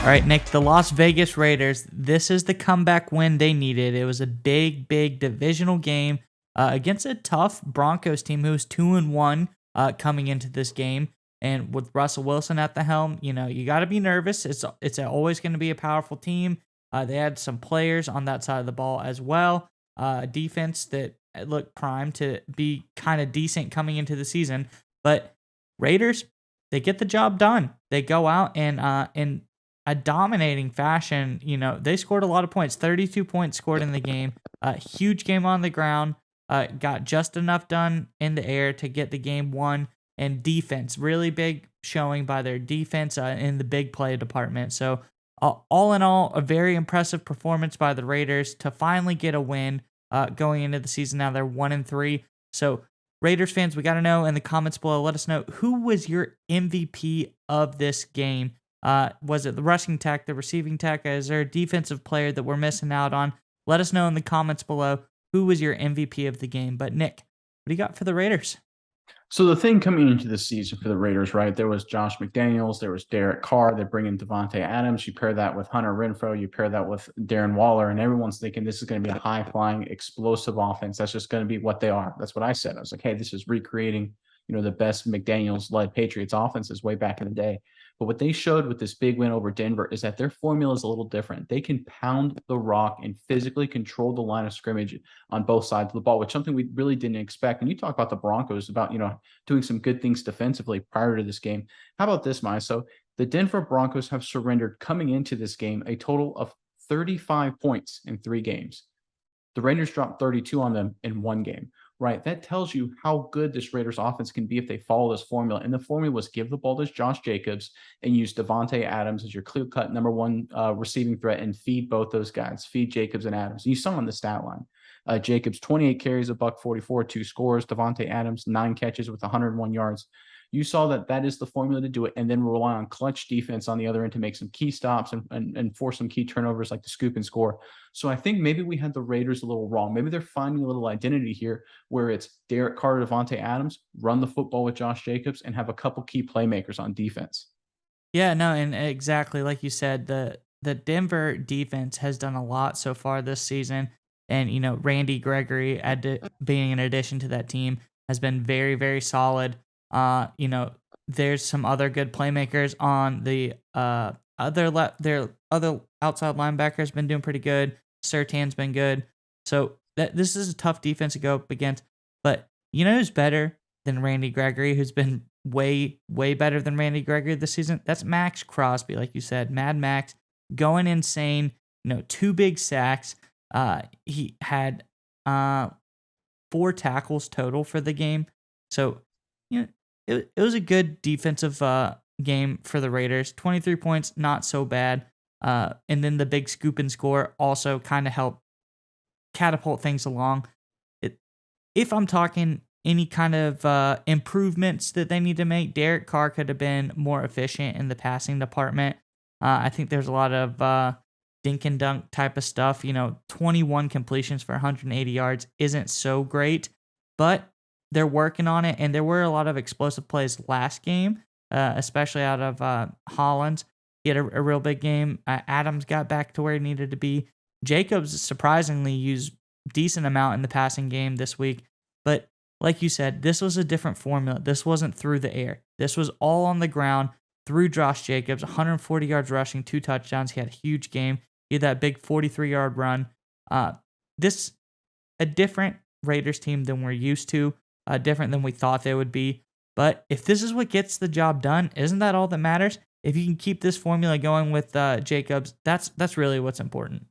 All right, Nick, the Las Vegas Raiders, this is the comeback win they needed. It was a big, big divisional game against a tough Broncos team who was 2-1 coming into this game. And with Russell Wilson at the helm, you got to be nervous. It's always going to be a powerful team. They had some players on that side of the ball as well. Defense that looked primed to be kind of decent coming into the season. But Raiders, they get the job done. They go out and a dominating fashion. They scored a lot of points, 32 points scored in the game. Huge game on the ground. Got just enough done in the air to get the game won. And defense, really big showing by their defense in the big play department. So all in all, a very impressive performance by the Raiders to finally get a win going into the season. Now they're 1-3. So Raiders fans, we got to know in the comments below. Let us know, who was your MVP of this game? Was it the rushing tech, the receiving tech? Is there a defensive player that we're missing out on? Let us know in the comments below who was your MVP of the game. But Nick, what do you got for the Raiders? So the thing coming into the season for the Raiders, right? There was Josh McDaniels, there was Derek Carr. They bring in Devontae Adams. You pair that with Hunter Renfrow. You pair that with Darren Waller, and everyone's thinking this is going to be a high-flying, explosive offense. That's just going to be what they are. That's what I said. I was like, hey, this is recreating, the best McDaniels-led Patriots offenses way back in the day. But what they showed with this big win over Denver is that their formula is a little different. They can pound the rock and physically control the line of scrimmage on both sides of the ball, which is something we really didn't expect. And you talk about the Broncos, about doing some good things defensively prior to this game. How about this, Maya? So the Denver Broncos have surrendered coming into this game a total of 35 points in 3 games. The Raiders dropped 32 on them in 1 game, right? That tells you how good this Raiders offense can be if they follow this formula. And the formula was give the ball to Josh Jacobs and use Devontae Adams as your clear-cut number one receiving threat and feed both those guys, feed Jacobs and Adams. And you saw on the stat line. Jacobs, 28 carries, a buck 44, 2 scores. Devontae Adams, 9 catches with 101 yards. You saw that is the formula to do it, and then rely on clutch defense on the other end to make some key stops and force some key turnovers like the scoop and score. So I think maybe we had the Raiders a little wrong. Maybe they're finding a little identity here where it's Derek Carr, Devontae Adams, run the football with Josh Jacobs, and have a couple key playmakers on defense. Yeah, no, and exactly like you said, the Denver defense has done a lot so far this season, and Randy Gregory being an addition to that team has been very, very solid. There's some other good playmakers on the their other outside linebackers been doing pretty good. Sertan's been good, so this is a tough defense to go up against. But who's better than Randy Gregory, who's been way, way better than Randy Gregory this season? That's Max Crosby, like you said, Mad Max, going insane. 2 big sacks. He had 4 tackles total for the game. So, it was a good defensive game for the Raiders. 23 points, not so bad. And then the big scoop and score also kind of helped catapult things along. If I'm talking any kind of improvements that they need to make, Derek Carr could have been more efficient in the passing department. I think there's a lot of dink and dunk type of stuff. 21 completions for 180 yards isn't so great, but they're working on it. And there were a lot of explosive plays last game, especially out of Hollins. He had a real big game. Adams got back to where he needed to be. Jacobs surprisingly used decent amount in the passing game this week. But like you said, this was a different formula. This wasn't through the air. This was all on the ground through Josh Jacobs, 140 yards rushing, 2 touchdowns. He had a huge game. He had that big 43-yard run. This a different Raiders team than we're used to, different than we thought they would be. But if this is what gets the job done, isn't that all that matters? If you can keep this formula going with Jacobs, that's really what's important.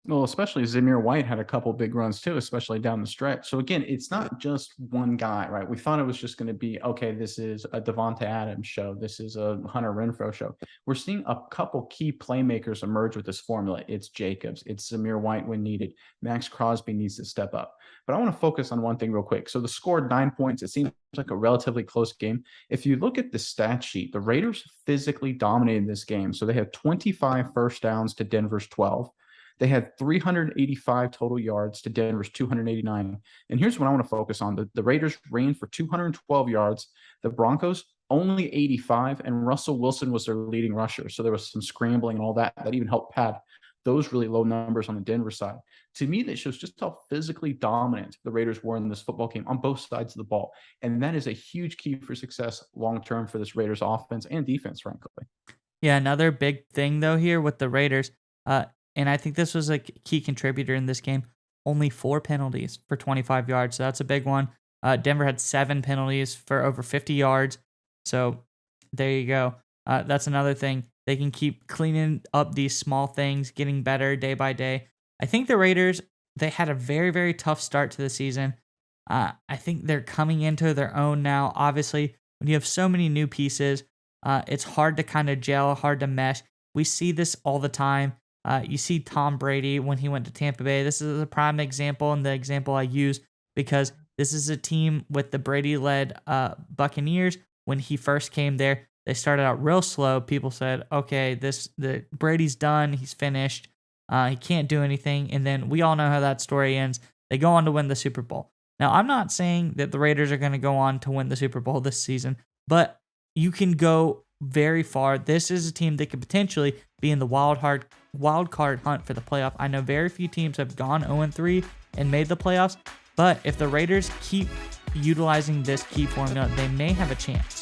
Well, especially Zamir White had a couple big runs too, especially down the stretch. So again, it's not just one guy, right? We thought it was just going to be, okay, this is a Devonta Adams show. This is a Hunter Renfrow show. We're seeing a couple key playmakers emerge with this formula. It's Jacobs. It's Zamir White when needed. Max Crosby needs to step up. But I want to focus on one thing real quick. So the score 9 points. It seems like a relatively close game. If you look at the stat sheet, the Raiders physically dominated this game. So they have 25 first downs to Denver's 12. They had 385 total yards to Denver's 289. And here's what I want to focus on. The Raiders ran for 212 yards. The Broncos only 85, and Russell Wilson was their leading rusher. So there was some scrambling and all that that even helped pad those really low numbers on the Denver side. To me, that shows just how physically dominant the Raiders were in this football game on both sides of the ball. And that is a huge key for success long term for this Raiders offense and defense, frankly. Yeah, another big thing though here with the Raiders, and I think this was a key contributor in this game. Only 4 penalties for 25 yards, so that's a big one. Denver had 7 penalties for over 50 yards, so there you go. That's another thing. They can keep cleaning up these small things, getting better day by day. I think the Raiders, they had a very, very tough start to the season. I think they're coming into their own now. Obviously, when you have so many new pieces, it's hard to kind of gel, hard to mesh. We see this all the time. You see Tom Brady when he went to Tampa Bay. This is a prime example, and the example I use because this is a team with the Brady-led Buccaneers. When he first came there, they started out real slow. People said, "Okay, the Brady's done. He's finished. He can't do anything." And then we all know how that story ends. They go on to win the Super Bowl. Now, I'm not saying that the Raiders are going to go on to win the Super Bowl this season, but you can go very far. This is a team that could potentially be in the wild card hunt for the playoff. I know very few teams have gone 0-3 and made the playoffs, but if the Raiders keep utilizing this key formula, they may have a chance.